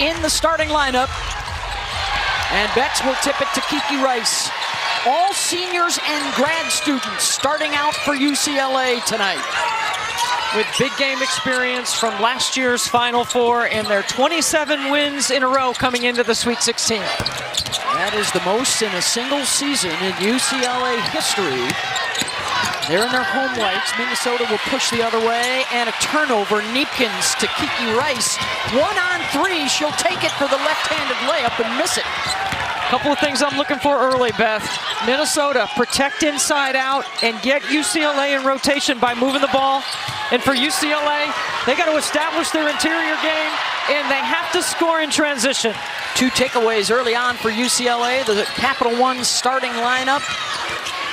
in the starting lineup. And Betts will tip it to Kiki Rice. All seniors and grad students starting out for UCLA tonight. With big game experience from last year's Final Four and their 27 wins in a row coming into the Sweet 16. That is the most in a single season in UCLA history. They're in their home whites. Minnesota will push the other way, and a turnover. Neepkins to Kiki Rice. 1-on-3. She'll take it for the left-handed layup and miss it. Couple of things I'm looking for early, Beth. Minnesota, protect inside out and get UCLA in rotation by moving the ball. And for UCLA, they got to establish their interior game, and they have to score in transition. 2 takeaways early on for UCLA. The Capital One starting lineup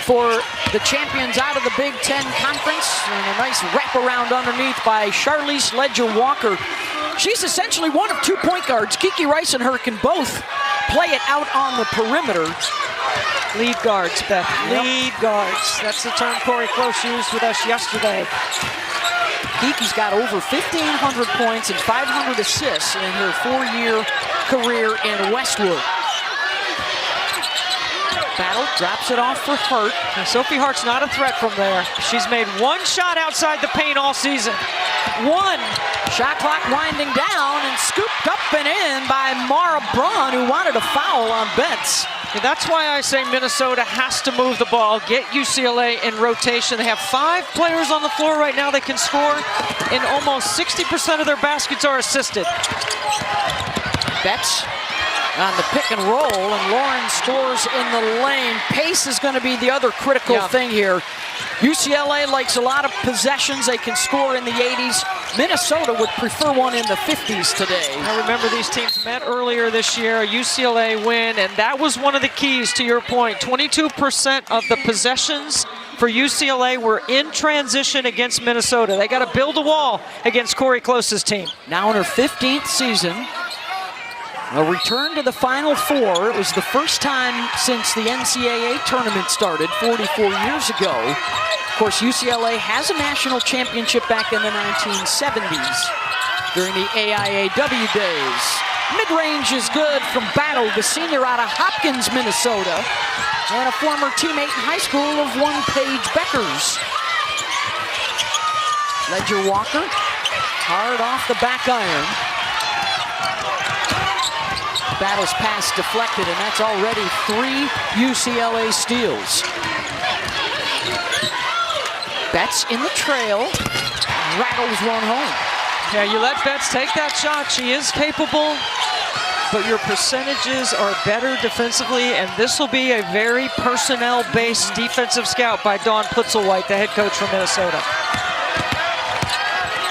for the champions out of the Big Ten Conference. And a nice wraparound underneath by Charlize Ledger-Walker. She's essentially one of 2 point guards. Kiki Rice and her can both play it out on the perimeter. Lead guards, Beth. Yep. Lead guards. That's the term Corey Close used with us yesterday. Kiki's got over 1,500 points and 500 assists in her 4-year career in Westwood. Battle drops it off for Hart. Now, Sophie Hart's not a threat from there. She's made 1 shot outside the paint all season. 1. Shot clock winding down and scooped up and in by Mara Braun, who wanted a foul on Betts. And that's why I say Minnesota has to move the ball, get UCLA in rotation. They have 5 players on the floor right now that can score, and almost 60% of their baskets are assisted. Betts on the pick and roll, and Lauren scores in the lane. Pace is going to be the other critical thing here. UCLA likes a lot of possessions. They can score in the 80s. Minnesota would prefer one in the 50s today. I remember these teams met earlier this year, a UCLA win, and that was one of the keys to your point. 22% of the possessions for UCLA were in transition against Minnesota. They got to build a wall against Corey Close's team. Now in her 15th season, a return to the Final Four. It was the first time since the NCAA tournament started 44 years ago. Of course, UCLA has a national championship back in the 1970s during the AIAW days. Mid-range is good from Battle, the senior out of Hopkins, Minnesota, and a former teammate in high school of one Paige Beckers. Ledger-Walker, hard off the back iron. Battle's pass deflected, and that's already 3 UCLA steals. Betts in the trail, rattles one home. Yeah, you let Betts take that shot. She is capable, but your percentages are better defensively, and this will be a very personnel-based defensive scout by Dawn Plitzelwhite, the head coach from Minnesota.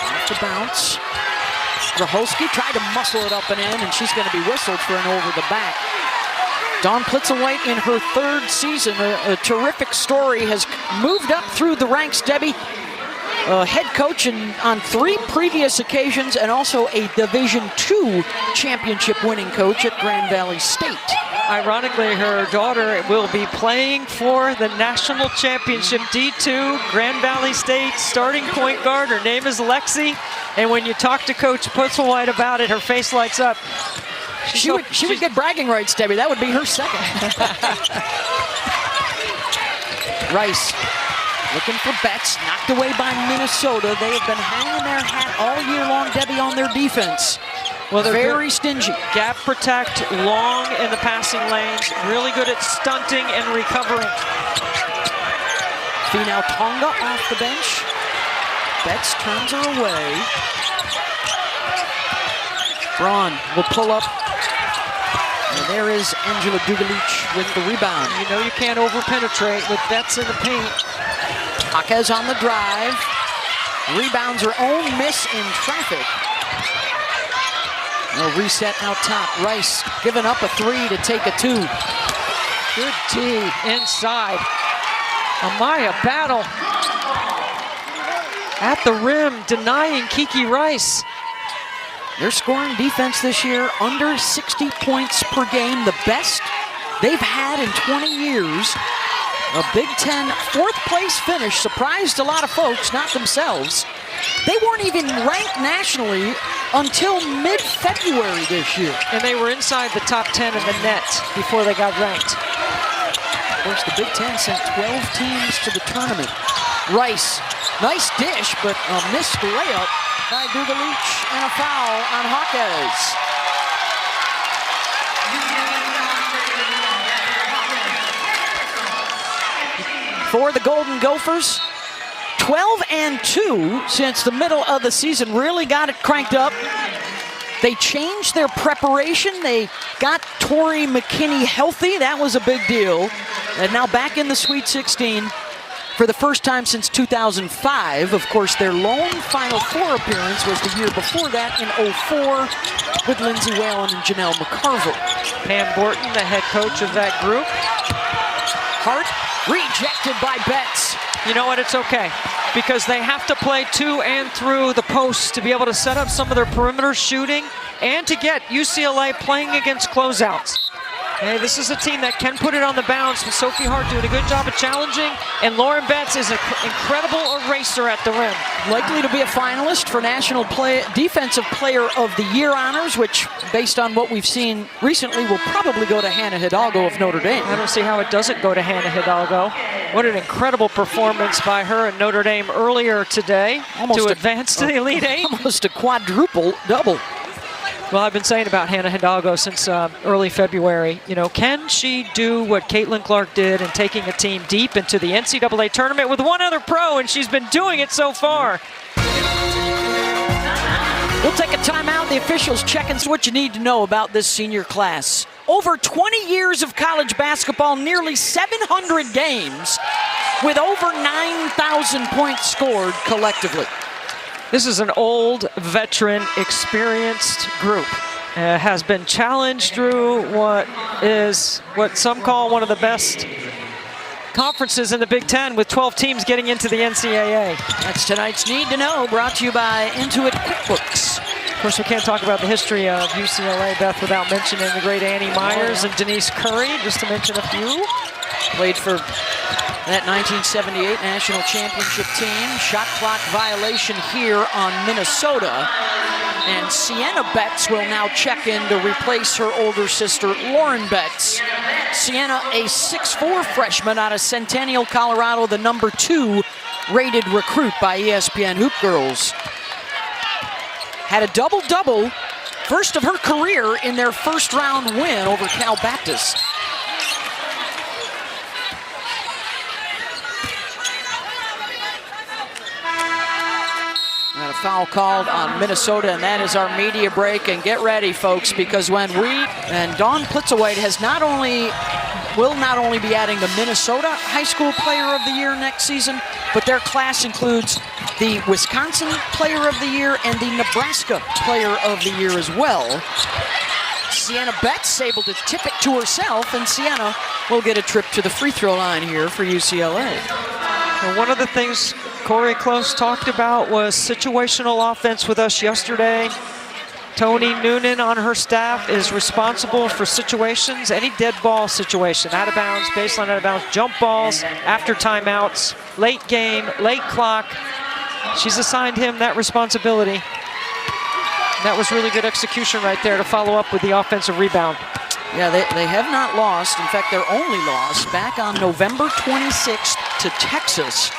Off the bounce. Graholski tried to muscle it up and in, and she's going to be whistled for an over the back. Dawn Plitzelwhite in her 3rd season, a terrific story, has moved up through the ranks, Debbie. Head coach on 3 previous occasions, and also a Division II championship winning coach at Grand Valley State. Ironically, her daughter will be playing for the national championship D2 Grand Valley State starting point guard. Her name is Lexi, and when you talk to Coach Plitzelwhite about it, her face lights up. She would get bragging rights, Debbie. That would be her 2nd. Rice looking for Betts, knocked away by Minnesota. They have been hanging their hat all year long, Debbie, on their defense. Well, they're very stingy. Gap protect, long in the passing lanes, really good at stunting and recovering. Finau Tonga off the bench. Betts turns her away. Braun will pull up. And there is Angela Dugalich with the rebound. You know you can't over-penetrate with Betts in the paint. Jaquez on the drive. Rebounds her own miss in traffic. No reset out top. Rice giving up a 3 to take a 2. Good D inside. Amaya Battle at the rim, denying Kiki Rice. Their scoring defense this year, under 60 points per game, the best they've had in 20 years. A Big Ten 4th place finish surprised a lot of folks, not themselves. They weren't even ranked nationally until mid-February this year. And they were inside the top 10 in the net before they got ranked. Of course, the Big Ten sent 12 teams to the tournament. Rice, nice dish, but a missed layup by Dugalich and a foul on Hawkes. For the Golden Gophers, 12-2 since the middle of the season, really got it cranked up. They changed their preparation. They got Tori McKinney healthy. That was a big deal. And now back in the Sweet 16 for the first time since 2005. Of course, their lone Final Four appearance was the year before that in 04 with Lindsay Whalen and Janelle McCarville. Pam Borton, the head coach of that group. Hart rejected by Betts. You know what, it's okay, because they have to play to and through the post to be able to set up some of their perimeter shooting and to get UCLA playing against closeouts. Hey, this is a team that can put it on the bounce, with Sophie Hart doing a good job of challenging, and Lauren Betts is an incredible eraser at the rim. Likely to be a finalist for National Defensive Player of the Year honors, which, based on what we've seen recently, will probably go to Hannah Hidalgo of Notre Dame. I don't see how it doesn't go to Hannah Hidalgo. What an incredible performance by her in Notre Dame earlier today to advance to the Elite Eight. Almost a quadruple double. Well, I've been saying about Hannah Hidalgo since early February. You know, can she do what Caitlin Clark did in taking a team deep into the NCAA tournament with one other pro, and she's been doing it so far. We'll take a timeout. The officials checking what you need to know about this senior class. Over 20 years of college basketball, nearly 700 games, with over 9,000 points scored collectively. This is an old, veteran, experienced group. Has been challenged through what some call one of the best conferences in the Big Ten, with 12 teams getting into the NCAA. That's tonight's Need to Know, brought to you by Intuit QuickBooks. Of course, we can't talk about the history of UCLA, Beth, without mentioning the great Annie Myers and Denise Curry, just to mention a few. Played for that 1978 national championship team. Shot clock violation here on Minnesota. And Sienna Betts will now check in to replace her older sister, Lauren Betts. Sienna, a 6'4" freshman out of Centennial, Colorado, the #2 rated recruit by ESPN Hoop Girls. Had a double-double, first of her career in their first-round win over Cal Baptist. And a foul called on Minnesota, and that is our media break. And get ready, folks, because when Dawn Plitzowite will not only be adding the Minnesota High School Player of the Year next season, but their class includes the Wisconsin Player of the Year and the Nebraska Player of the Year as well. Sienna Betts able to tip it to herself, and Sienna will get a trip to the free throw line here for UCLA. Well, one of the things Corey Close talked about was situational offense with us yesterday. Tony Noonan on her staff is responsible for situations, any dead ball situation, out of bounds, baseline out of bounds, jump balls, after timeouts, late game, late clock. She's assigned him that responsibility. And that was really good execution right there to follow up with the offensive rebound. Yeah, they have not lost. In fact, their only loss back on November 26th to Texas.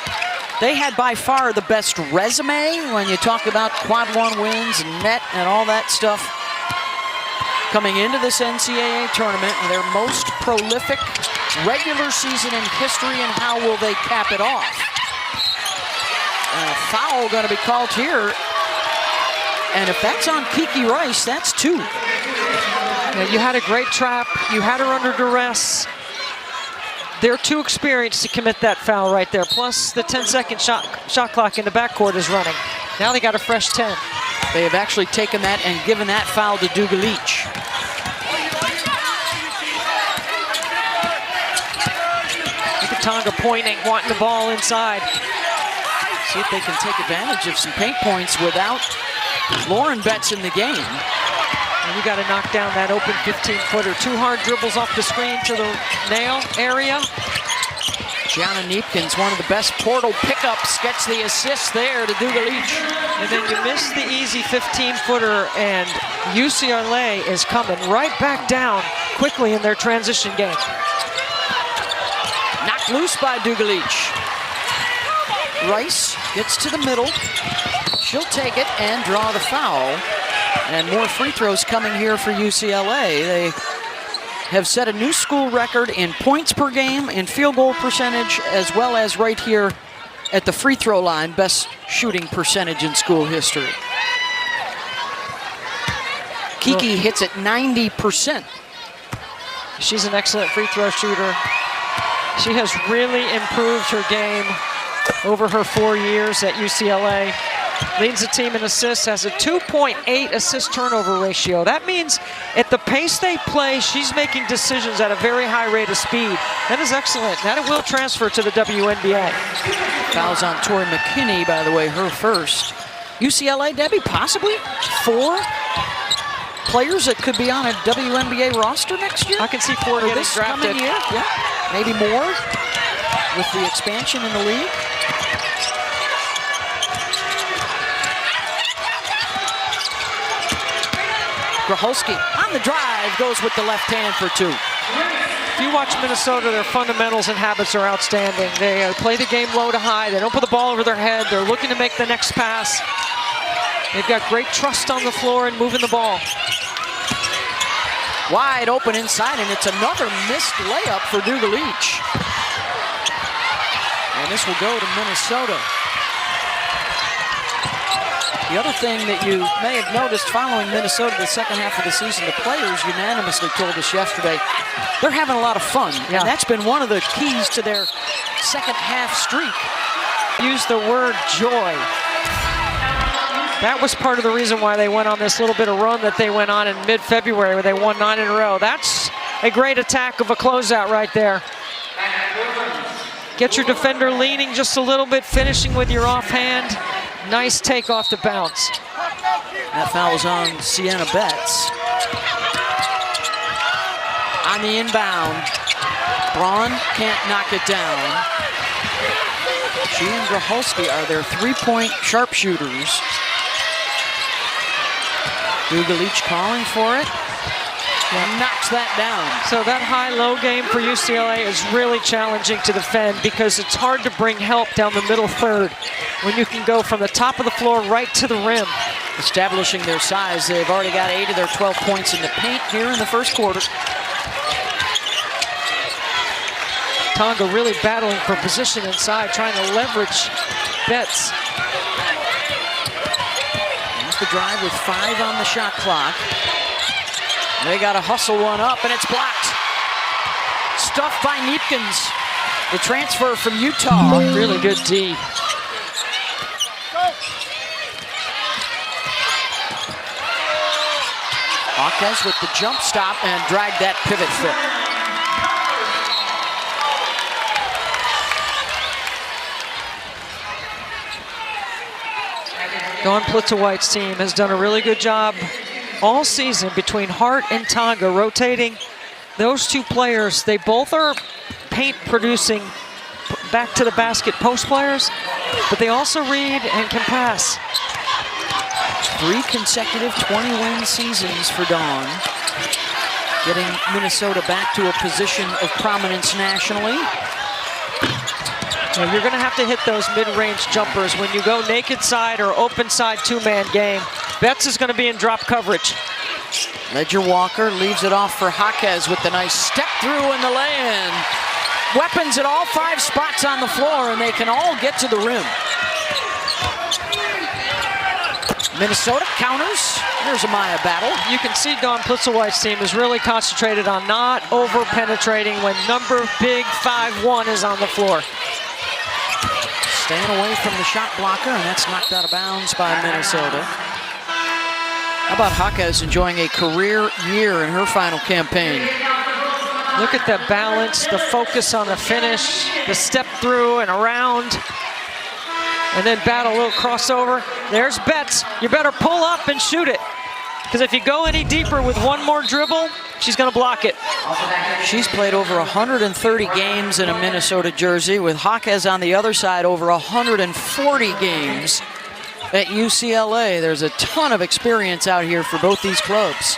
They had by far the best resume when you talk about quad one wins and net and all that stuff coming into this NCAA tournament. Their most prolific regular season in history, and how will they cap it off? And a foul going to be called here. And if that's on Kiki Rice, that's 2. Yeah, you had a great trap. You had her under duress. They're too experienced to commit that foul right there. Plus, the 10-second shot clock in the backcourt is running. Now they got a fresh 10. They have actually taken that and given that foul to Dugalich. Look at Tonga pointing, wanting the ball inside. See if they can take advantage of some paint points without Lauren Betts in the game. And you got to knock down that open 15-footer. 2 hard dribbles off the screen to the nail area. Gianna Neepkins, one of the best portal pickups, gets the assist there to Dugalic. And then you miss the easy 15-footer, and UCLA is coming right back down quickly in their transition game. Knocked loose by Dugalic. Rice gets to the middle. She'll take it and draw the foul. And more free throws coming here for UCLA. They have set a new school record in points per game, in field goal percentage, as well as right here at the free throw line, best shooting percentage in school history. Kiki hits at 90%. She's an excellent free throw shooter. She has really improved her game over her 4 years at UCLA. Leads the team in assists, has a 2.8 assist turnover ratio. That means at the pace they play, she's making decisions at a very high rate of speed. That is excellent. That it will transfer to the WNBA. Fouls on Tori McKinney, by the way, her first. UCLA, Debbie, possibly 4 players that could be on a WNBA roster next year? I can see 4 getting this drafted. Coming year? Yeah, maybe more with the expansion in the league. Graholski on the drive, goes with the left hand for 2. If you watch Minnesota, their fundamentals and habits are outstanding. They play the game low to high. They don't put the ball over their head. They're looking to make the next pass. They've got great trust on the floor and moving the ball. Wide open inside, and it's another missed layup for Dugalic. And this will go to Minnesota. The other thing that you may have noticed following Minnesota the second half of the season, the players unanimously told us yesterday, they're having a lot of fun. Yeah. And that's been one of the keys to their second half streak. Use the word joy. That was part of the reason why they went on this little bit of run that they went on in mid-February where they won 9 in a row. That's a great attack of a closeout right there. Get your defender leaning just a little bit, finishing with your offhand. Nice take off the bounce. That foul is on Sienna Betts. On the inbound, Braun can't knock it down. She and Graholski are their 3-point sharpshooters. Dugalic calling for it. And knocks that down. So that high-low game for UCLA is really challenging to defend because it's hard to bring help down the middle third when you can go from the top of the floor right to the rim. Establishing their size, they've already got 8 of their 12 points in the paint here in the first quarter. Tonga really battling for position inside, trying to leverage Betts. Off the drive with 5 on the shot clock. They got to hustle one up, and it's blocked. Stuffed by Neepkins. The transfer from Utah. Really good D. Hawkes with the jump stop and dragged that pivot foot. Dawn Plitzuwhite's team has done a really good job all season between Hart and Tonga rotating those 2 players. They both are paint producing back to the basket post players, but they also read and can pass. 3 consecutive 20-win seasons for Dawn, getting Minnesota back to a position of prominence nationally. Now you're going to have to hit those mid-range jumpers when you go naked side or open side 2-man game. Betts is going to be in drop coverage. Ledger Walker leaves it off for Hawkes with the nice step through and the lay-in. Weapons at all 5 spots on the floor, and they can all get to the rim. Minnesota counters. There's a Maya battle. You can see Dawn Plitzuwhite's team is really concentrated on not over-penetrating when number big 5'1" is on the floor. Staying away from the shot blocker, and that's knocked out of bounds by Minnesota. How about Hawkes enjoying a career year in her final campaign? Look at the balance, the focus on the finish, the step through and around, and then battle a little crossover. There's Betts. You better pull up and shoot it. Because if you go any deeper with one more dribble, she's going to block it. She's played over 130 games in a Minnesota jersey, with Jaquez on the other side over 140 games at UCLA. There's a ton of experience out here for both these clubs.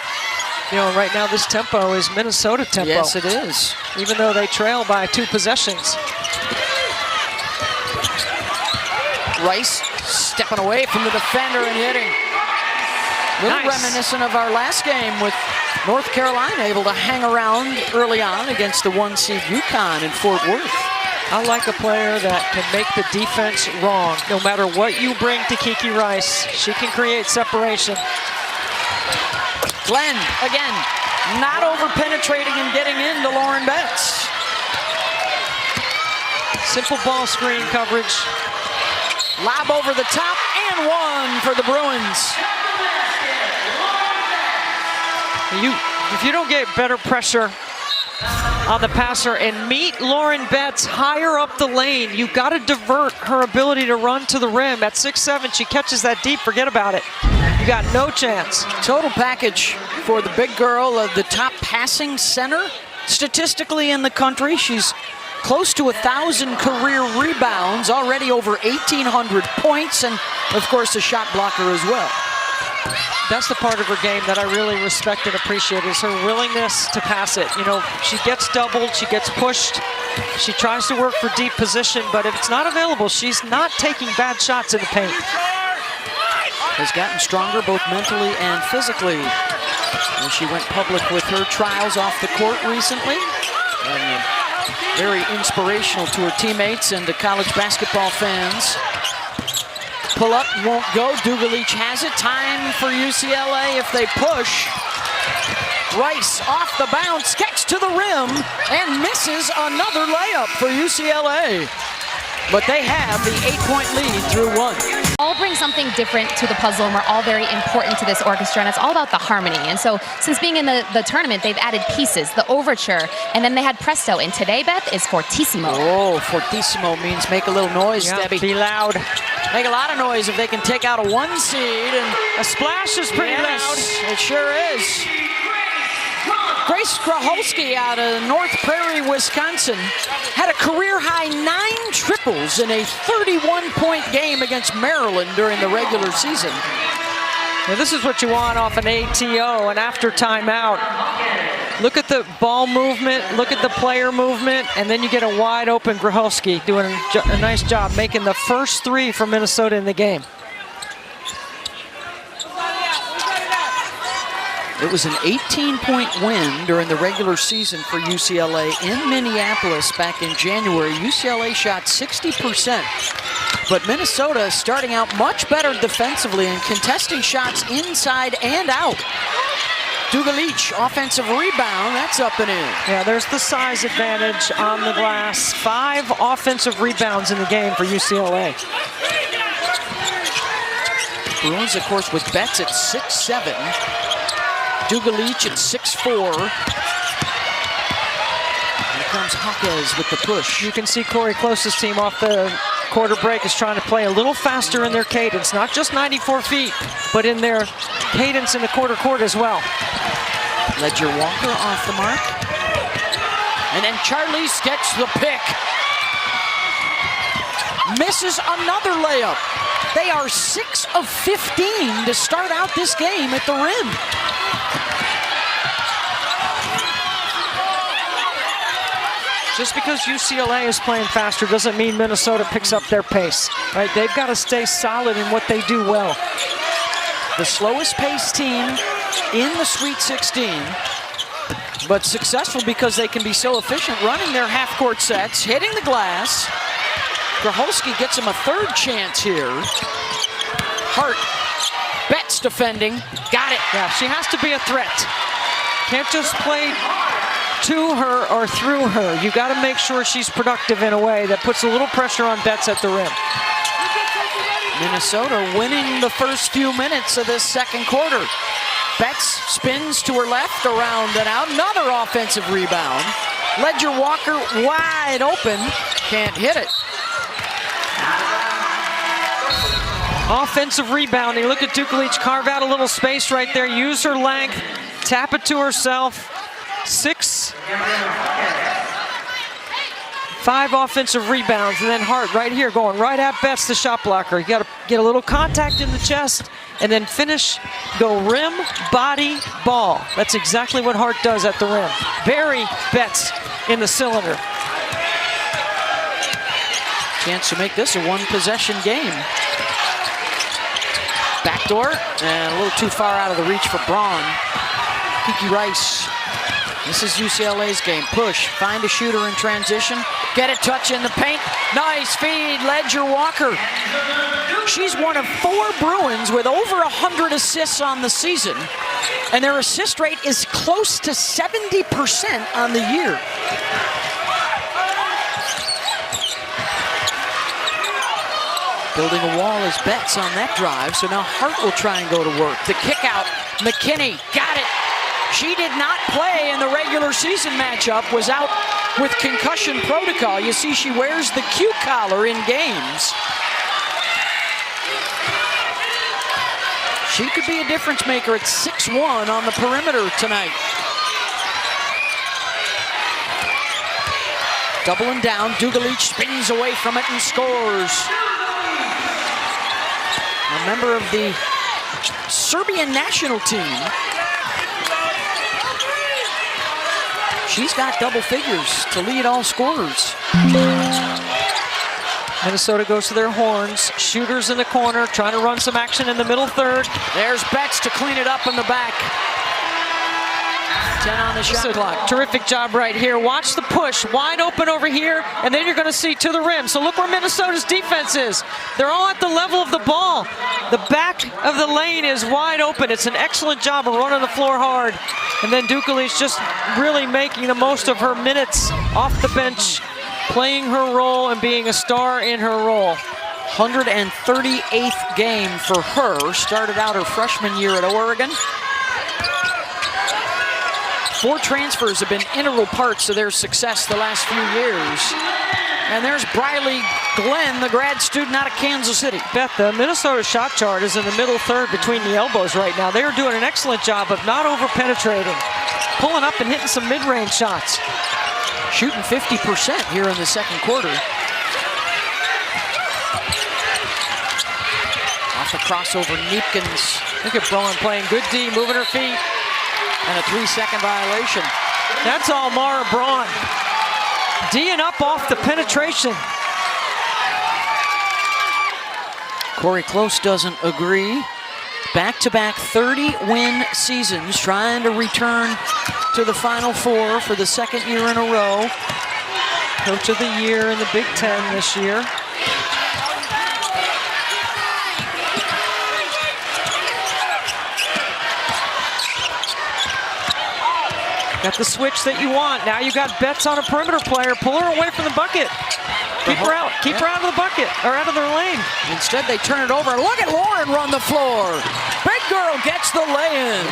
You know, right now this tempo is Minnesota tempo. Yes, it is. Even though they trail by 2 possessions. Rice stepping away from the defender and hitting. Little reminiscent of our last game with North Carolina, able to hang around early on against the 1 seed UConn in Fort Worth. I like a player that can make the defense wrong. No matter what you bring to Kiki Rice, she can create separation. Glenn, again, not over-penetrating and getting into Lauren Betts. Simple ball screen coverage. Lob over the top, and 1 for the Bruins. If you don't get better pressure on the passer and meet Lauren Betts higher up the lane, you've got to divert her ability to run to the rim. At 6'7", she catches that deep, forget about it. You got no chance. Total package for the big girl, the top passing center statistically in the country. She's close to 1,000 career rebounds, already over 1,800 points, and of course a shot blocker as well. That's the part of her game that I really respect and appreciate, is her willingness to pass it. You know, she gets doubled, she gets pushed, she tries to work for deep position, but if it's not available, she's not taking bad shots in the paint. Has gotten stronger both mentally and physically. And she went public with her trials off the court recently. And very inspirational to her teammates and to college basketball fans. Pull up, won't go. Dugalich has it. Time for UCLA if they push. Rice off the bounce, gets to the rim, and misses another layup for UCLA. But they have the 8-point lead through 1. All bring something different to the puzzle, and we're all very important to this orchestra, and it's all about the harmony. And so since being in the tournament, they've added pieces, the overture, and then they had presto, and today, Beth, is fortissimo. Oh, fortissimo means make a little noise, Yeah, Debbie. be loud. Make a lot of noise if they can take out a 1 seed. And A splash is pretty loud. it sure is. Grace Graholski out of North Prairie, Wisconsin, had a career-high 9 triples in a 31-point game against Maryland during the regular season. Now, this is what you want off an ATO, and after timeout. Look at the ball movement, look at the player movement, and then you get a wide-open Graholski doing a nice job making the first 3 for Minnesota in the game. It was an 18-point win during the regular season for UCLA in Minneapolis back in January. UCLA shot 60%, but Minnesota starting out much better defensively and contesting shots inside and out. Dugalich, offensive rebound, that's up and in. Yeah, there's the size advantage on the glass. 5 offensive rebounds in the game for UCLA. Bruins, of course, with Betts at 6'7". Dugalich at 6'4". Here comes Jaquez with the push. You can see Corey Close's team off the quarter break is trying to play a little faster in their cadence, not just 94 feet, but in their cadence in the quarter court as well. Ledger Walker off the mark. And then Charlize gets the pick. Misses another layup. They are 6 of 15 to start out this game at the rim. Just because UCLA is playing faster doesn't mean Minnesota picks up their pace, right? They've got to stay solid in what they do well. The slowest paced team in the Sweet 16, but successful because they can be so efficient running their half-court sets, hitting the glass. Graholski gets him a 3rd chance here. Hart, Betts defending, got it. Yeah, she has to be a threat. Can't just play to her or through her. You got to make sure she's productive in a way that puts a little pressure on Betts at the rim. Minnesota winning the first few minutes of this second quarter. Betts spins to her left, around and out. Another offensive rebound. Ledger Walker wide open, can't hit it. Offensive rebounding. Look at Dukalic carve out a little space right there. Use her length. Tap it to herself. 5 offensive rebounds. And then Hart right here going right at Betts, the shot blocker. You got to get a little contact in the chest and then finish, go rim, body, ball. That's exactly what Hart does at the rim. Bury Betts in the cylinder. Chance to make this a one-possession game. Backdoor, and a little too far out of the reach for Braun. Kiki Rice. This is UCLA's game. Push, find a shooter in transition, get a touch in the paint. Nice feed, Ledger Walker. She's one of 4 Bruins with over 100 assists on the season, and their assist rate is close to 70% on the year. Building a wall is Betts on that drive, so now Hart will try and go to work. The kick out, McKinney, got it. She did not play in the regular season matchup, was out with concussion protocol. You see she wears the Q collar in games. She could be a difference maker at 6'1" on the perimeter tonight. Doubling down, Dukalic spins away from it and scores. A member of the Serbian national team. She's got double figures to lead all scorers. Minnesota goes to their horns. Shooters in the corner, trying to run some action in the middle third. There's Betts to clean it up in the back. 10 on the shot clock. Terrific job right here. Watch the push, wide open over here, and then you're going to see to the rim. So look where Minnesota's defense is. They're all at the level of the ball. The back of the lane is wide open. It's an excellent job of running the floor hard. And then Dukalic just really making the most of her minutes off the bench, playing her role and being a star in her role. 138th game for her. Started out her freshman year at Oregon. 4 transfers have been integral parts of their success the last few years. And there's Briley Glenn, the grad student out of Kansas City. Beth, the Minnesota shot chart is in the middle third between the elbows right now. They're doing an excellent job of not over-penetrating, pulling up and hitting some mid-range shots. Shooting 50% here in the second quarter. Off the crossover, Neepkins. Look at Braun playing good D, moving her feet. And a 3-second violation. That's all Mara Braun. D'ing up off the penetration. Corey Close doesn't agree. Back-to-back 30-win seasons, trying to return to the Final Four for the second year in a row. Coach of the year in the Big Ten this year. Got the switch that you want. Now you got Betts on a perimeter player. Pull her away from the bucket. Keep her out. Keep her out of the bucket or out of their lane. Instead, they turn it over. Look at Lauren run the floor. Big girl gets the lay-in.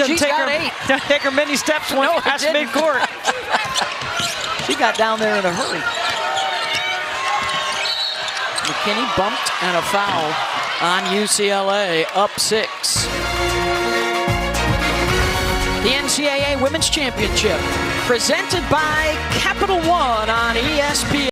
She's got 8. Doesn't take her many steps once past midcourt. She got down there in a hurry. McKinney bumped and a foul on UCLA, up 6. The NCAA Women's Championship, presented by Capital One on ESPN.